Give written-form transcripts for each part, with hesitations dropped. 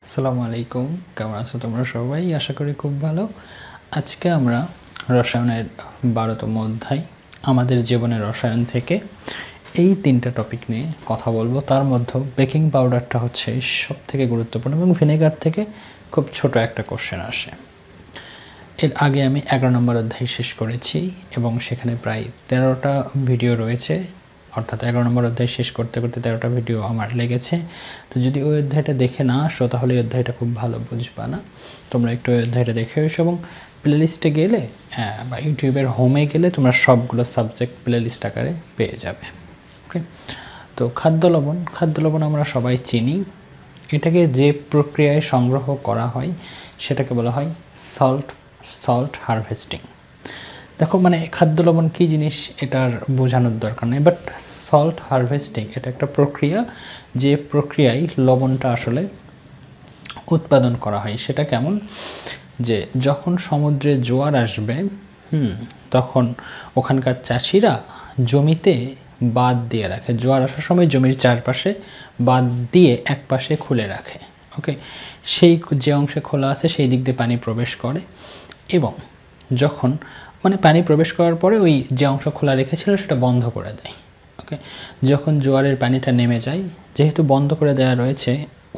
আসসালামু আলাইকুম, কেমন আছো তোমরা সবাই? আশা করি খুব ভালো। আজকে আমরা রসায়নের 12তম অধ্যায় আমাদের জীবনের রসায়ন থেকে এই তিনটা টপিক নিয়ে কথা বলবো। তার মধ্যে বেকিং পাউডারটা হচ্ছে সবথেকে গুরুত্বপূর্ণ এবং ভিনেগার থেকে খুব ছোট একটা কোশ্চেন আসে। এর আগে আমি 11 নম্বর অধ্যায় শেষ করেছি এবং সেখানে প্রায় 13টা ভিডিও রয়েছে, অর্থাৎ 11 নম্বর অধ্যায় শেষ করতে করতে 13টা ভিডিও আমার লেগেছে। তো যদি ওই অধ্যায়টা দেখে না আসো তাহলে ওই অধ্যায়টা খুব ভালো বুঝবা না। তোমরা একটু ওই অধ্যায়টা দেখে এসো এবং প্লেলিস্টে গেলে বা ইউটিউবের হোমে গেলে তোমরা সবগুলো সাবজেক্ট প্লেলিস্ট আকারে পেয়ে যাবে। ওকে, তো খাদ্য লবণ আমরা সবাই চিনি। এটাকে যে প্রক্রিয়ায় সংগ্রহ করা হয় সেটাকে বলা হয় সল্ট হারভেস্টিং। দেখো, মানে খাদ্য লবণ কী জিনিস এটার বোঝানোর দরকার নেই, বাট সল্ট হারভেস্টিং এটা একটা প্রক্রিয়া, যে প্রক্রিয়ায় লবণটা আসলে উৎপাদন করা হয়। সেটা কেমন, যে যখন সমুদ্রে জোয়ার আসবে তখন ওখানকার চাষিরা জমিতে বাঁধ দিয়ে রাখে। জোয়ার আসার সময় জমির চারপাশে বাঁধ দিয়ে এক পাশে খুলে রাখে। ওকে, সেই যে অংশে খোলা আছে সেই দিক দিয়ে পানি প্রবেশ করে এবং যখন পানি প্রবেশ করার পরে ওই যে অংশ খোলা রেখেছিল সেটা বন্ধ করে দেয়। ওকে, যখন জোয়ারের পানিটা নেমে যায়, যেহেতু বন্ধ করে দেওয়া রয়েছে,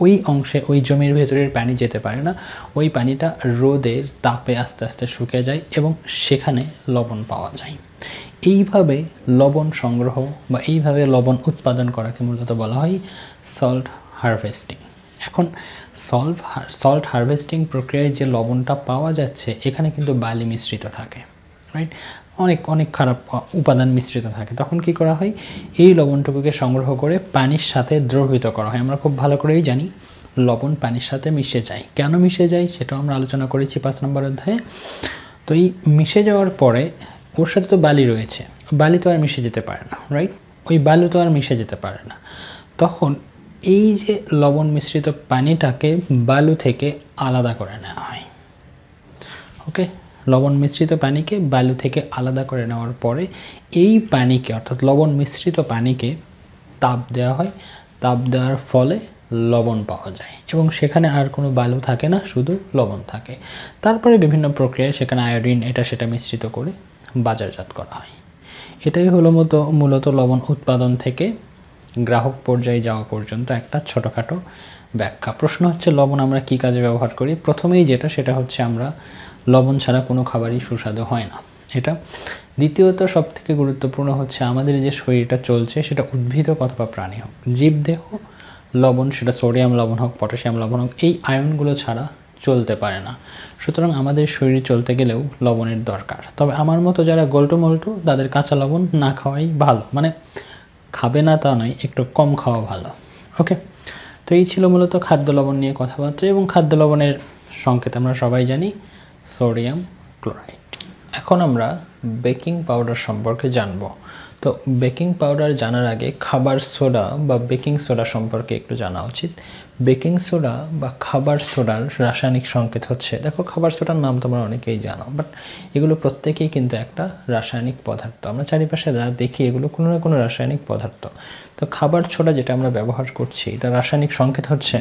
ওই অংশে ওই জমির ভেতরের পানি যেতে পারে না। ওই পানিটা রোদের তাপে আস্তে আস্তে শুকিয়ে যায় এবং সেখানে লবণ পাওয়া যায়। এইভাবে লবণ সংগ্রহ বা এইভাবে লবণ উৎপাদন করাকে মূলত বলা হয় সল্ট হারভেস্টিং। এখন সল্ট হারভেস্টিং প্রক্রিয়ায় যে লবণটা পাওয়া যাচ্ছে এখানে কিন্তু বালি মিশ্রিত থাকে, রাইট? অনেক খারাপ উপাদান মিশ্রিত থাকে। তখন কি করা হয়, এই লবণটুকুকে সংগ্রহ করে পানির সাথে দ্রবীভূত করা হয়। আমরা খুব ভালো করেই জানি লবণ পানির সাথে মিশে যায়। কেন মিশে যায় সেটাও আমরা আলোচনা করেছি 5 নম্বর অধ্যায়ে। তো এই মিশে যাওয়ার পরে ওর সাথে তো বালি রয়েছে, বালি তো আর মিশে যেতে পারে না, রাইট? ওই বালু তো আর মিশে যেতে পারে না। তখন এই যে লবণ মিশ্রিত পানিটাকে বালু থেকে আলাদা করে নেওয়া হয়। ওকে, লবণ মিশ্রিত পানিকে বালু থেকে আলাদা করে নেওয়ার পরে এই পানিকে, অর্থাৎ লবণ মিশ্রিত পানিকে তাপ দেওয়া হয়। তাপ দেওয়ার ফলে লবণ পাওয়া যায় এবং সেখানে আর কোনো বালু থাকে না, শুধু লবণ থাকে। তারপরে বিভিন্ন প্রক্রিয়ায় সেখানে আয়োডিন এটা সেটা মিশ্রিত করে বাজারজাত করা হয়। এটাই হলো মূলত লবণ উৎপাদন থেকে গ্রাহক পর্যায়ে যাওয়া পর্যন্ত একটা ছোটোখাটো ব্যাখ্যা। প্রশ্ন হচ্ছে লবণ আমরা কী কাজে ব্যবহার করি? প্রথমেই সেটা হচ্ছে আমরা লবণ ছাড়া কোনো খাবারই সুস্বাদু হয় না, এটা। দ্বিতীয়ত সবথেকে গুরুত্বপূর্ণ হচ্ছে আমাদের যে শরীরটা চলছে সেটা উদ্ভিদ হোক অথবা প্রাণী হোক, জীবদেহ লবণ, সেটা সোডিয়াম লবণ হোক পটাশিয়াম লবণ হোক, এই আয়নগুলো ছাড়া চলতে পারে না। সুতরাং আমাদের শরীর চলতে গেলেও লবণের দরকার। তবে আমার মতো যারা গোলটু মোলটু তাদের কাঁচা লবণ না খাওয়াই ভালো, খাবে না তা নয়, একটু কম খাওয়া ভালো। ওকে, তো এই ছিল মূলত খাদ্য লবণ নিয়ে কথাবার্তা এবং খাদ্য লবণের সংকেত আমরা সবাই জানি সোডিয়াম ক্লোরাইড। এখন আমরা বেকিং পাউডার সম্পর্কে জানব। তো বেকিং পাউডার জানার আগে খাবার সোডা বা বেকিং সোডা সম্পর্কে একটু জানা উচিত। বেকিং সোডা বা খাবার সোডার রাসায়নিক সংকেত হচ্ছে, দেখো খাবার সোডার নাম তোমরা অনেকেই জানো, বাট এগুলো প্রত্যেকেই কিন্তু একটা রাসায়নিক পদার্থ। আমরা চারিপাশে যা দেখি এগুলো কোনো না কোনো রাসায়নিক পদার্থ। তো খাবার সোডা যেটা আমরা ব্যবহার করছি তার রাসায়নিক সংকেত হচ্ছে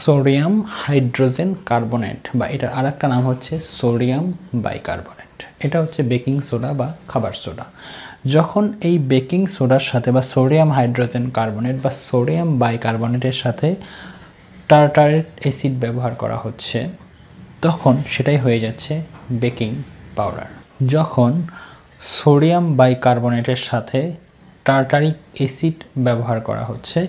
সোডিয়াম হাইড্রোজেন কার্বনেট, বা এটার আরেকটা নাম হচ্ছে সোডিয়াম বাইকার্বনেট। এটা হচ্ছে বেকিং সোডা বা খাবার সোডা। যখন এই বেকিং সোডার সাথে বা সোডিয়াম হাইড্রোজেন কার্বনেট বা সোডিয়াম বাইকার্বনেটের সাথে টার্টারেট অ্যাসিড ব্যবহার করা হচ্ছে তখন সেটাই হয়ে যাচ্ছে বেকিং পাউডার। যখন সোডিয়াম বাইকার্বনেটের সাথে টার্টারিক অ্যাসিড ব্যবহার করা হচ্ছে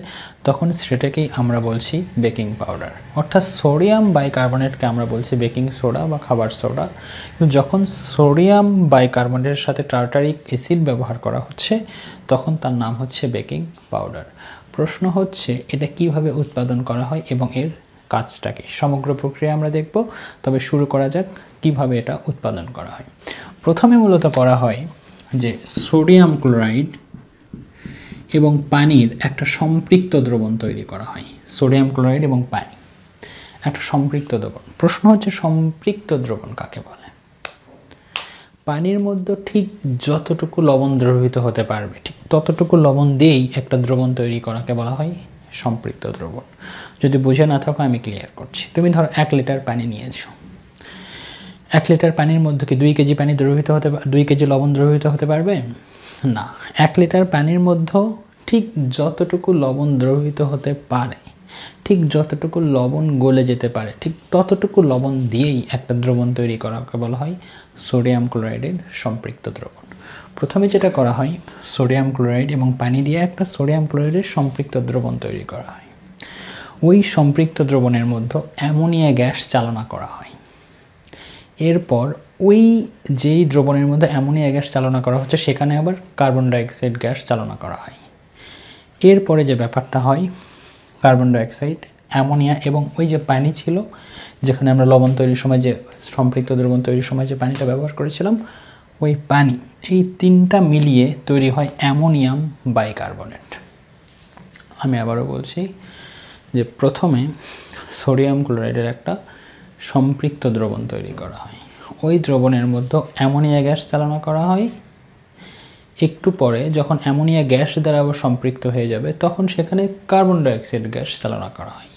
তখন সেটাকেই আমরা বলছি বেকিং পাউডার। অর্থাৎ সোডিয়াম বাইকার্বনেটকে আমরা বলছি বেকিং সোডা বা খাবার সোডা, কিন্তু যখন সোডিয়াম বাইকার্বনেটের সাথে টার্টারিক অ্যাসিড ব্যবহার করা হচ্ছে তখন তার নাম হচ্ছে বেকিং পাউডার। প্রশ্ন হচ্ছে এটা কিভাবে উৎপাদন করা হয় এবং এর কাজটাকে সমগ্র প্রক্রিয়া আমরা দেখব। তবে শুরু করা যাক কিভাবে এটা উৎপাদন করা হয়। প্রথমে মূলত করা হয় যে সোডিয়াম ক্লোরাইড এবং পানির একটা সম্পৃক্ত দ্রবণ তৈরি করা হয়। সোডিয়াম ক্লোরাইড এবং পানি একটা সম্পৃক্ত দ্রবণ। প্রশ্ন হচ্ছে সম্পৃক্ত দ্রবণ কাকে বলে? পানির মধ্যে ঠিক যতটুকু লবণ দ্রবীভূত হতে পারবে ঠিক ততটুকু লবণ দিয়েই একটা দ্রবণ তৈরি করাকে বলা হয় সম্পৃক্ত দ্রবণ। যদি বুঝে না থাকো আমি ক্লিয়ার করছি। তুমি ধরো 1 লিটার পানি নিয়েছো, 1 লিটার পানির মধ্যে কি 2 কেজি পানি দ্রবীভূত হতে 2 কেজি লবণ দ্রবীভূত হতে পারবে না। 1 লিটার পানির মধ্যে ঠিক যতটুকু লবণ দ্রবীভূত হতে পারে, ঠিক যতটুকু লবণ গলে যেতে পারে, ঠিক ততটুকু লবণ দিয়েই একটা দ্রবণ তৈরি করাকে বলা হয় সোডিয়াম ক্লোরাইডের সম্পৃক্ত দ্রবণ। প্রথমে যেটা করা হয়, সোডিয়াম ক্লোরাইড এবং পানি দিয়ে একটা সোডিয়াম ক্লোরাইডের সম্পৃক্ত দ্রবণ তৈরি করা হয়। ওই সম্পৃক্ত দ্রবণের মধ্যে অ্যামোনিয়া গ্যাস চালনা করা হয়। এরপর ওই যেই দ্রবণের মধ্যে অ্যামোনিয়া গ্যাস চালনা করা হচ্ছে সেখানে আবার কার্বন ডাইঅক্সাইড গ্যাস চালনা করা হয়। এরপরে যে ব্যাপারটা হয়, কার্বন ডাইঅক্সাইড, অ্যামোনিয়া এবং ওই যে পানি ছিল যেখানে আমরা লবণ তৈরির সময় যে সম্পৃক্ত দ্রবণ তৈরির সময় যে পানিটা ব্যবহার করেছিলাম, ওই পানি, এই তিনটা মিলিয়ে তৈরি হয় অ্যামোনিয়াম বাইকার্বনেট। আমি আবারও বলছি যে প্রথমে সোডিয়াম ক্লোরাইডের একটা সম্পৃক্ত দ্রবণ তৈরি করা হয়, ওই দ্রবণের মধ্যে অ্যামোনিয়া গ্যাস চালনা করা হয়। একটু পরে যখন অ্যামোনিয়া গ্যাস দ্বারা আবার সম্পৃক্ত হয়ে যাবে তখন সেখানে কার্বন ডাইঅক্সাইড গ্যাস চালনা করা হয়।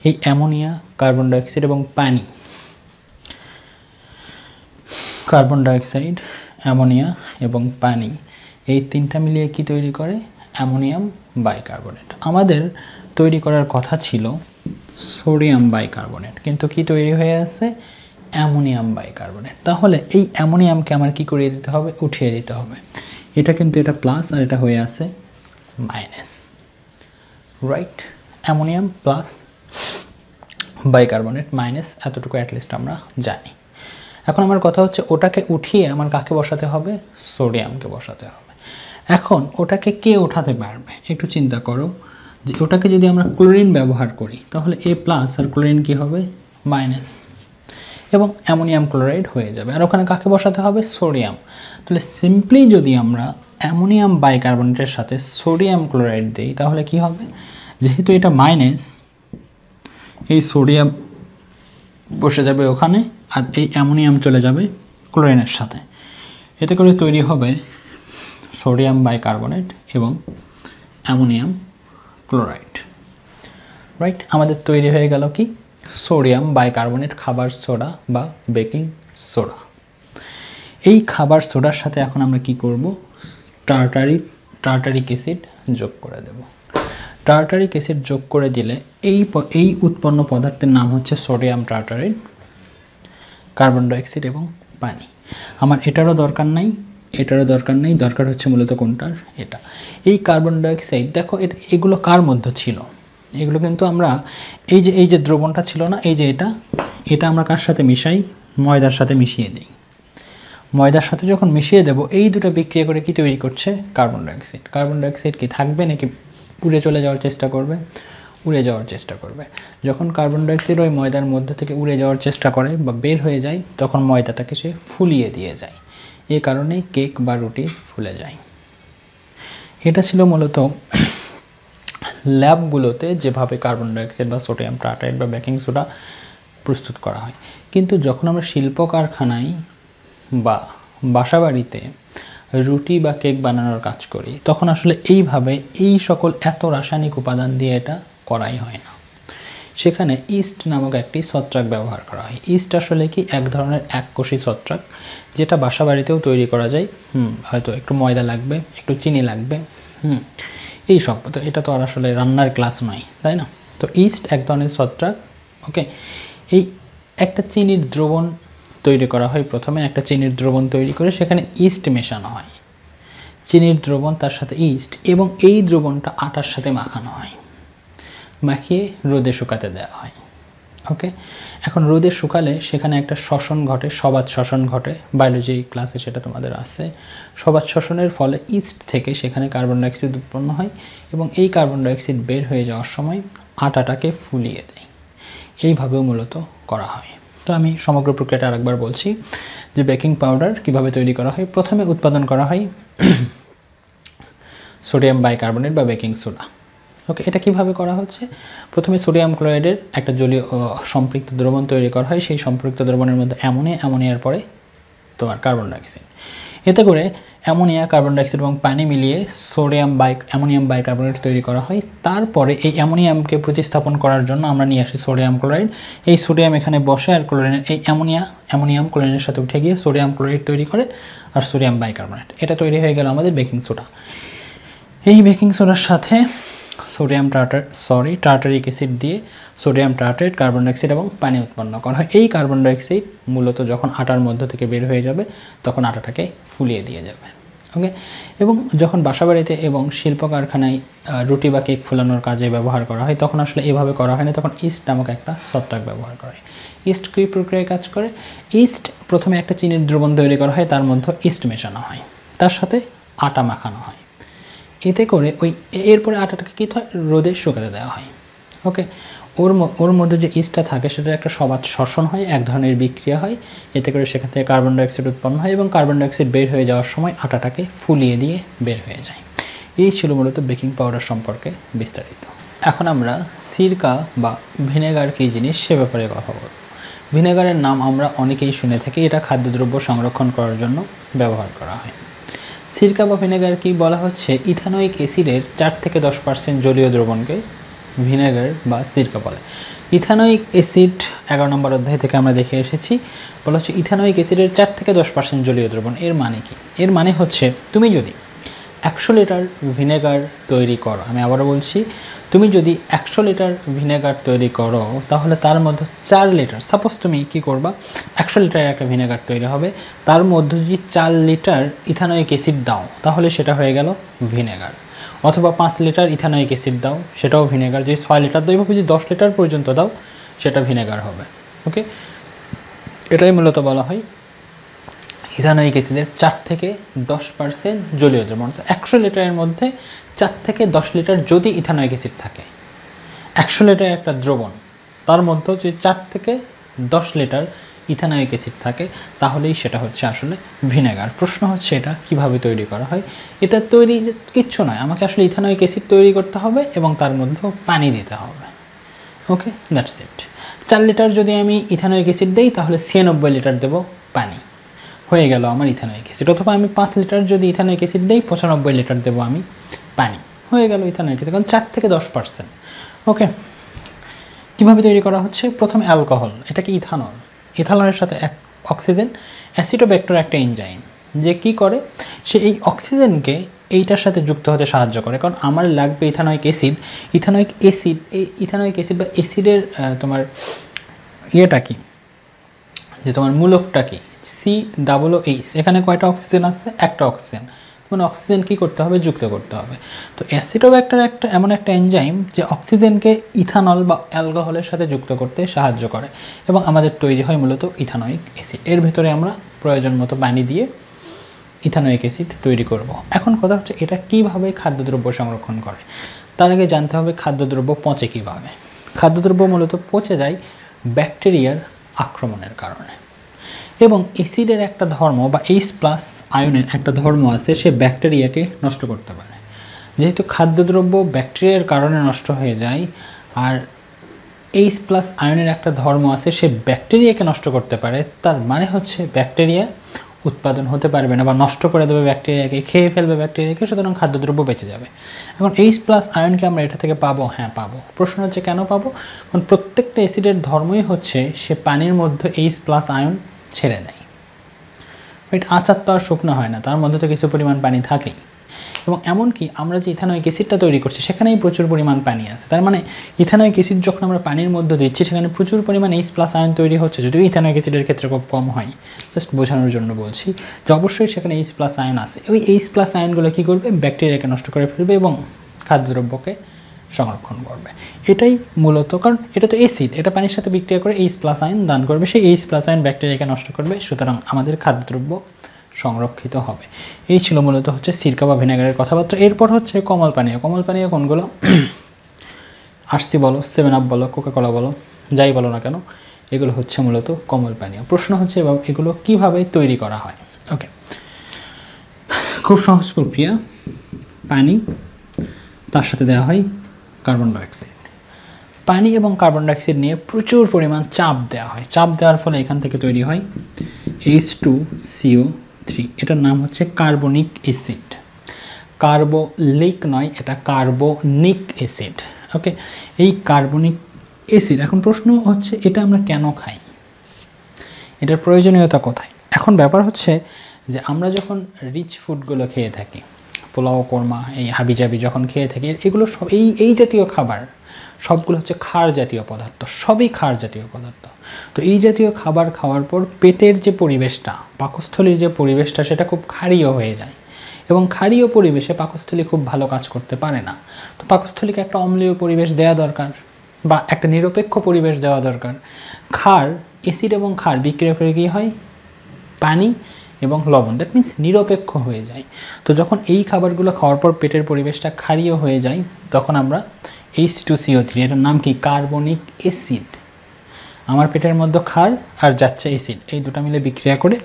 এই অ্যামোনিয়া, কার্বন ডাইঅক্সাইড এবং পানি, কার্বন ডাইঅক্সাইড, অ্যামোনিয়া এবং পানি, এই তিনটা মিলিয়ে কি তৈরি করে? Ammonium bicarbonate. আমাদের তৈরি করার কথা ছিল সোডিয়াম বাইকার্বনেট, কিন্তু কি তৈরি হয়ে আছে? Ammonium bicarbonate. তাহলে এই অ্যামোনিয়ামকে আমার কি করিয়ে দিতে হবে? উঠিয়ে দিতে হবে। এটা কিন্তু এটা প্লাস আর এটা হয়ে আছে minus, right? Ammonium plus bicarbonate minus, এতটুকু অ্যাটলিস্ট আমরা জানি। এখন আমার কথা হচ্ছে ওটাকে উঠিয়ে আমার কাকে বসাতে হবে? সোডিয়ামকে বসাতে হবে। এখন ওটাকে কে উঠাতে পারবে? একটু চিন্তা করো যে ওটাকে যদি আমরা ক্লোরিন ব্যবহার করি তাহলে এ প্লাস আর ক্লোরিন কি হবে? মাইনাস, এবং অ্যামোনিয়াম ক্লোরাইড হয়ে যাবে। আর ওখানে কাকে বসাতে হবে? সোডিয়াম। তাহলে সিম্পলি যদি আমরা অ্যামোনিয়াম বাইকার্বনেটের সাথে সোডিয়াম ক্লোরাইড দিই তাহলে কি হবে? যেহেতু এটা মাইনাস, এই সোডিয়াম বসে যাবে ওখানে আর এই অ্যামোনিয়াম চলে যাবে ক্লোরিনের সাথে। এতে করে তৈরি হবে সোডিয়াম বাইকার্বনেট এবং অ্যামোনিয়াম ক্লোরাইড, রাইট? আমাদের তৈরি হয়ে গেল কি? সোডিয়াম বাইকার্বনেট খাবার সোডা বা বেকিং সোডা। এই খাবার সোডার সাথে এখন আমরা কি করব? টার্টারিক অ্যাসিড যোগ করে দেব। টার্টারিক অ্যাসিড যোগ করে দিলে এই উৎপন্ন পদার্থের নাম হচ্ছে সোডিয়াম টার্টারেট, কার্বন ডাইঅক্সাইড এবং পানি। আমার এটারও দরকার নাই, এটারও দরকার নেই, দরকার হচ্ছে মূলত কোনটার? এটা। এই কার্বন ডাইঅক্সাইড দেখো এগুলো কার মধ্যে ছিল? এগুলো কিন্তু আমরা এই যে দ্রবণটা ছিল না, এই যে এটা আমরা কার সাথে মিশাই? ময়দার সাথে মিশিয়ে দিই। ময়দার সাথে যখন মিশিয়ে দেব এই দুটো বিক্রিয়া করে কি তৈরি করছে? Carbon dioxide. কার্বন ডাইঅক্সাইড কি থাকবে নাকি উড়ে চলে যাওয়ার চেষ্টা করবে? উড়ে যাওয়ার চেষ্টা করবে। যখন কার্বন ডাইঅক্সাইড ওই ময়দার মধ্যে থেকে উড়ে যাওয়ার চেষ্টা করে বা বের হয়ে যায় তখন ময়দাটাকে সে ফুলিয়ে দিয়ে যায়। এই কারণেই কেক বা রুটি ফুলে যায়। এটা ছিল মূলত ল্যাবগুলোতে যেভাবে কার্বন ডাইঅক্সাইড বা সোডিয়াম টার্টারেট বা বেকিং সোডা প্রস্তুত করা হয়। কিন্তু যখন আমরা শিল্প কারখানায় বা বাসাবাড়িতে রুটি বা কেক বানানোর কাজ করি তখন আসলে এইভাবে এই সকল এত রাসায়নিক উপাদান দিয়ে এটা করাই হয় না। সেখানে ইস্ট নামক একটি ছত্রাক ব্যবহার করা হয়। ইস্ট আসলে কি? এক ধরনের এককোষী ছত্রাক, যেটা বাসাবাড়িতেও তৈরি করা যায়। হয়তো একটু ময়দা লাগবে, একটু চিনি লাগবে, এই সব। তো এটা তো আর আসলে রান্নার ক্লাস নয়, তাই না? তো ইস্ট এক ধরনের ছত্রাক, ওকে। এই একটা চিনির দ্রবণ তৈরি করা হয়। প্রথমে একটা চিনির দ্রবণ তৈরি করে সেখানে ইস্ট মেশানো হয়, চিনির দ্রবণ তার সাথে ইস্ট, এবং এই দ্রবণটা আটার সাথে মাখানো হয়, মাখিয়ে রোদে শুকাতে দেওয়া হয়, ওকে। এখন রোদে শুকালে সেখানে একটা শ্বসন ঘটে, সবাত শ্বসন ঘটে। বায়োলজি ক্লাসে সেটা তোমাদের আছে। সবাত শ্বসনের ফলে ইস্ট থেকে সেখানে কার্বন ডাইঅক্সাইড উৎপন্ন হয় এবং এই কার্বন ডাইঅক্সাইড বের হয়ে যাওয়ার সময় আটাটাকে ফুলিয়ে দেয়। এইভাবেও মূলত করা হয়। তো আমি সমগ্র প্রক্রিয়াটা আরেকবার বলছি যে বেকিং পাউডার কিভাবে তৈরি করা হয়। প্রথমে উৎপাদন করা হয় সোডিয়াম বাইকার্বনেট বা বেকিং সোডা, ওকে। এটা কিভাবে করা হচ্ছে? প্রথমে সোডিয়াম ক্লোরাইডের একটা জলীয় সম্পৃক্ত দ্রবণ তৈরি করা হয়। সেই সম্পৃক্ত দ্রবণের মধ্যে অ্যামোনিয়ার পরে তোমার কার্বন ডাইঅক্সাইড। এতে করে অ্যামোনিয়া, কার্বন ডাইঅক্সাইড এবং পানি মিলিয়ে অ্যামোনিয়াম বাইকার্বনেট তৈরি করা হয়। তারপরে এই অ্যামোনিয়ামকে প্রতিস্থাপন করার জন্য আমরা নিয়ে আসি সোডিয়াম ক্লোরাইড। এই সোডিয়াম এখানে বসে আর ক্লোরিনের এই অ্যামোনিয়াম ক্লোরিনের সাথে উঠে গিয়ে সোডিয়াম ক্লোরাইড তৈরি করে আর সোডিয়াম বাইকার্বনেট। এটা তৈরি হয়ে গেল আমাদের বেকিং সোডা। এই বেকিং সোডার সাথে টার্টারিক অ্যাসিড দিয়ে সোডিয়াম টার্টারেট, কার্বন ডাইঅক্সাইড এবং পানি উৎপন্ন করা হয়। এই কার্বন ডাইঅক্সাইড মূলত যখন আটার মধ্য থেকে বের হয়ে যাবে তখন আটাটাকে ফুলিয়ে দিয়ে যাবে। ওকে, এবং যখন বাসাবাড়িতে এবং শিল্প কারখানায় রুটি বা কেক ফোলানোর কাজে ব্যবহার করা হয় তখন আসলে এভাবে করা হয় না, তখন ইস্ট নামক একটা ছত্রাক ব্যবহার করা হয়। ইস্ট কী প্রক্রিয়ায় কাজ করে? ইস্ট প্রথমে একটা চিনির দ্রবণ তৈরি করা হয়, তার মধ্যে ইস্ট মেশানো হয়, তার সাথে আটা মাখানো হয়। এতে করে এরপরে আটাটাকে কী হয়, রোদে শুকাতে দেওয়া হয়। ওকে, ওর মধ্যে যে ইস্টটা থাকে সেটার একটা সবাত শ্বসন হয়, এক ধরনের বিক্রিয়া হয়। এতে করে সেখান থেকে কার্বন ডাইঅক্সাইড উৎপন্ন হয় এবং কার্বন ডাইঅক্সাইড বের হয়ে যাওয়ার সময় আটাটাকে ফুলিয়ে দিয়ে বের হয়ে যায়। এই ছিল মূলত বেকিং পাউডার সম্পর্কে বিস্তারিত। এখন আমরা সিরকা বা ভিনেগার কী জিনিস সে ব্যাপারে কথা বলব। ভিনেগারের নাম আমরা অনেকেই শুনে থাকি, এটা খাদ্যদ্রব্য সংরক্ষণ করার জন্য ব্যবহার করা হয়। সিরকা বা ভিনেগার কি বলা হচ্ছে? ইথানোয়িক অ্যাসিডের 4 থেকে 10% জলীয় দ্রবণকে ভিনেগার বা সিরকা বলে। ইথানোয়িক অ্যাসিড 11 নম্বর অধ্যায় থেকে আমরা দেখে এসেছি, বলা হচ্ছে ইথানোয়িক অ্যাসিডের 4 থেকে 10% জলীয় দ্রবণ। এর মানে কি? এর মানে হচ্ছে তুমি যদি 100 লিটার ভিনেগার তৈরি করো, আমি আবারও বলছি, তুমি যদি 100 লিটার ভিনেগার তৈরি করো তাহলে তার মধ্যে 4 লিটার, সাপোজ তুমি কি করবা, 100 লিটারের একটা ভিনেগার তৈরি হবে, তার মধ্যে যদি 4 লিটার ইথানোয়িক অ্যাসিড দাও তাহলে সেটা হয়ে গেল ভিনেগার। অথবা 5 লিটার ইথানোয়িক অ্যাসিড দাও, সেটাও ভিনেগার। যদি 6 লিটার দাও, এভাবে যদি 10 লিটার পর্যন্ত দাও সেটা ভিনেগার হবে। ওকে, এটাই মূলত বলা হয় ইথানোয়িক অ্যাসিডের 4 থেকে 10% জলীয় দ্রবণ। 100 লিটারের মধ্যে 4 থেকে 10 লিটার যদি ইথানোয়িক অ্যাসিড থাকে, 100 লিটার একটা দ্রবণ, তার মধ্যে যদি 4 থেকে 10 লিটার ইথানোয়িক অ্যাসিড থাকে তাহলেই সেটা হচ্ছে আসলে ভিনেগার। প্রশ্ন হচ্ছে এটা কিভাবে তৈরি করা হয়? এটা তৈরি কিচ্ছু নয়, আমাকে আসলে ইথানোয়িক অ্যাসিড তৈরি করতে হবে এবং তার মধ্যেও পানি দিতে হবে। ওকে, দ্যাটস ইট। 4 লিটার যদি আমি ইথানোয়িক অ্যাসিড দিই তাহলে 96 লিটার দেবো পানি, হয়ে গেল আমার ইথানোয়িক অ্যাসিড। অথবা আমি 5 লিটার যদি ইথানোয়িক অ্যাসিড দিই 95 লিটার দেবো আমি পানি, হয়ে গেল ইথানোয়িক অ্যাসিড, কারণ 4 থেকে 10%। ওকে, কীভাবে তৈরি করা হচ্ছে? প্রথমে অ্যালকোহল, এটা কি ইথানল, ইথানলের সাথে অক্সিজেন, অ্যাসিডোব্যাক্টার একটা এনজাইম, যে কি করে, সে এই অক্সিজেনকে এইটার সাথে যুক্ত হতে সাহায্য করে। কারণ আমার লাগবে ইথানোয়িক অ্যাসিড, ইথানোয়িক অ্যাসিড বা অ্যাসিডের তোমার ইয়েটা কি, যে তোমার মূলকটা কি, COOH, এখানে কয়টা অক্সিজেন আছে? একটা অক্সিজেন, মানে অক্সিজেন কী করতে হবে? যুক্ত করতে হবে। তো অ্যাসিডোব্যাক্টার এমন একটা এনজাইম যে অক্সিজেনকে ইথানল বা অ্যালকোহলের সাথে যুক্ত করতে সাহায্য করে এবং আমাদের তৈরি হয় মূলত ইথানোয়িক অ্যাসিড। এর ভেতরে আমরা প্রয়োজন মতো পানি দিয়ে ইথানোয়িক অ্যাসিড তৈরি করব। এখন কথা হচ্ছে এটা কিভাবে খাদ্যদ্রব্য সংরক্ষণ করে। তার আগে জানতে হবে খাদ্যদ্রব্য পচে কীভাবে। খাদ্যদ্রব্য মূলত পচে যায় ব্যাকটেরিয়ার আক্রমণের কারণে, এবং অ্যাসিডের একটা ধর্ম বা H+ আয়নের একটা ধর্ম আছে, সে ব্যাকটেরিয়াকে নষ্ট করতে পারে। যেহেতু খাদ্যদ্রব্য ব্যাকটেরিয়ার কারণে নষ্ট হয়ে যায় আর H+ আয়নের একটা ধর্ম আছে, সে ব্যাকটেরিয়াকে নষ্ট করতে পারে, তার মানে হচ্ছে ব্যাকটেরিয়া উৎপাদন হতে পারবে না বা নষ্ট করে দেবে ব্যাকটেরিয়াকে, খেয়ে ফেলবে ব্যাকটেরিয়াকে, সুতরাং খাদ্যদ্রব্য বেঁচে যাবে। এখন H+ আয়নকে আমরা এটা থেকে পাবো? হ্যাঁ পাবো। প্রশ্ন হচ্ছে কেন পাবো? কারণ প্রত্যেকটা অ্যাসিডের ধর্মই হচ্ছে সে পানির মধ্যে H+ আয়ন ছেড়ে দেয়। আচার তো আর শুকনো হয় না, তার মধ্যে তো কিছু পরিমাণ পানি থাকেই। এবং এমনকি আমরা যে ইথানোয়িক অ্যাসিডটা তৈরি করছি সেখানেই প্রচুর পরিমাণ পানি আছে। তার মানে ইথানোয়িক অ্যাসিড যখন আমরা পানির মধ্যে দিচ্ছি সেখানে প্রচুর পরিমাণ H+ আয়ন তৈরি হচ্ছে, যদিও ইথানোয়িক অ্যাসিডের ক্ষেত্রে খুব কম হয়। জাস্ট বোঝানোর জন্য বলছি যে অবশ্যই সেখানে H+ আয়ন আছে। ওই H+ আয়নগুলো কী করবে? ব্যাকটেরিয়াকে নষ্ট করে ফেলবে এবং খাদ্যদ্রব্যকে সংরক্ষণ করবে। এটাই মূলত, কারণ এটা তো অ্যাসিড, এটা পানির সাথে বিক্রিয়া করে H+ আয়ন দান করবে, সেই H+ আয়ন ব্যাকটেরিয়াকে নষ্ট করবে, সুতরাং আমাদের খাদ্যদ্রব্য সংরক্ষিত হবে। এই ছিল মূলত হচ্ছে সিরকা বা ভিনেগারের কথাবার্তা। এরপর হচ্ছে কমল পানীয়। কমল পানীয় কোনগুলো? RC বলো, 7 আপ বলো, কোকাকোলা বলো, যাই বলো না কেন, এগুলো হচ্ছে মূলত কমল পানীয়। প্রশ্ন হচ্ছে এগুলো কিভাবে তৈরি করা হয়। ওকে, খুব সহজ প্রক্রিয়া। পানি, তার সাথে দেওয়া হয় কার্বন ডাইঅক্সাইড। পানি এবং কার্বন ডাইঅক্সাইড নিয়ে প্রচুর পরিমাণ চাপ দেওয়া হয়। চাপ দেওয়ার ফলে এখান থেকে তৈরি হয় H2CO 3, এটার নাম হচ্ছে কার্বনিক অ্যাসিড। কার্বোলিক নয়, এটা কার্বনিক অ্যাসিড। ওকে, এই কার্বনিক অ্যাসিড, এখন প্রশ্ন হচ্ছে এটা আমরা কেন খাই, এটার প্রয়োজনীয়তা কোথায়? এখন ব্যাপার হচ্ছে যে আমরা যখন রিচ ফুডগুলো খেয়ে থাকি, পোলাও, কোরমা, এই হাবিজাবি যখন খেয়ে থাকি, এগুলো সব এই জাতীয় খাবার সবগুলো হচ্ছে ক্ষার জাতীয় পদার্থ, সবই ক্ষার জাতীয় পদার্থ। তো এই জাতীয় খাবার খাওয়ার পর পেটের যে পরিবেশটা, পাকস্থলীর যে পরিবেশটা, সেটা খুব ক্ষারীয় হয়ে যায়, এবং ক্ষারীয় পরিবেশে পাকস্থলী খুব ভালো কাজ করতে পারে না। তো পাকস্থলীকে একটা অম্লীয় পরিবেশ দেওয়া দরকার, বা একটা নিরপেক্ষ পরিবেশ দেওয়া দরকার। ক্ষার, অ্যাসিড এবং ক্ষার বিক্রিয়া করে কী হয়? পানি এবং লবণ, দ্যাট মিন্স নিরপেক্ষ হয়ে যায়। তো যখন এই খাবারগুলো খাওয়ার পর পেটের পরিবেশটা ক্ষারীয় হয়ে যায়, তখন আমরা H2CO3, এটার নাম কি? Carbonic acid. আমার পেটের মধ্যে ক্ষার আর যাচ্ছে অ্যাসিড, এই দুটো মিলে বিক্রিয়া করে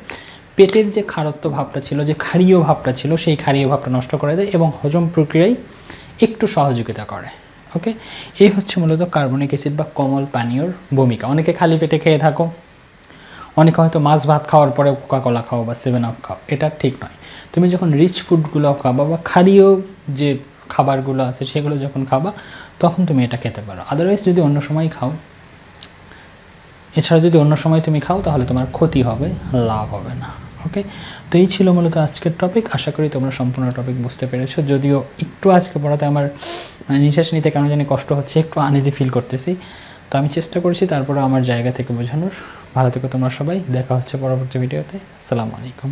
পেটের যে ক্ষারত্ব ভাবটা ছিল, যে ক্ষারীয় ভাবটা ছিল, সেই ক্ষারীয় ভাবটা নষ্ট করে দেয় এবং হজম প্রক্রিয়ায় একটু সহযোগিতা করে। ওকে, এই হচ্ছে মূলত কার্বনিক অ্যাসিড বা কোমল পানীয়র ভূমিকা। অনেকে খালি পেটে খেয়ে থাকো, অনেকে হয়তো মাছ ভাত খাওয়ার পরে কোকা-কোলা খাও বা 7 আপ খাও, এটা ঠিক নয়। তুমি যখন রিচ ফুডগুলো খাবা বা ক্ষারীয় যে খাবারগুলো আছে সেগুলো যখন খাবা, তখন তুমি এটা খেতে পারো। আদারওয়াইজ যদি অন্য সময় খাও, এছাড়া যদি অন্য সময় তুমি খাও, তাহলে তোমার ক্ষতি হবে, লাভ হবে না। ওকে, তো এই ছিল মূলত আজকের টপিক। আশা করি তোমরা সম্পূর্ণ টপিক বুঝতে পেরেছো। যদিও একটু আজকে পড়াতে আমার নিঃশ্বাস নিতে কেন জানি কষ্ট হচ্ছে, একটু আনইজি ফিল করতেছি, তো আমি চেষ্টা করছি তারপরে আমার জায়গা থেকে বোঝানোর। ভালো থেকো তোমরা সবাই, দেখা হচ্ছে পরবর্তী ভিডিওতে। আসসালামু আলাইকুম।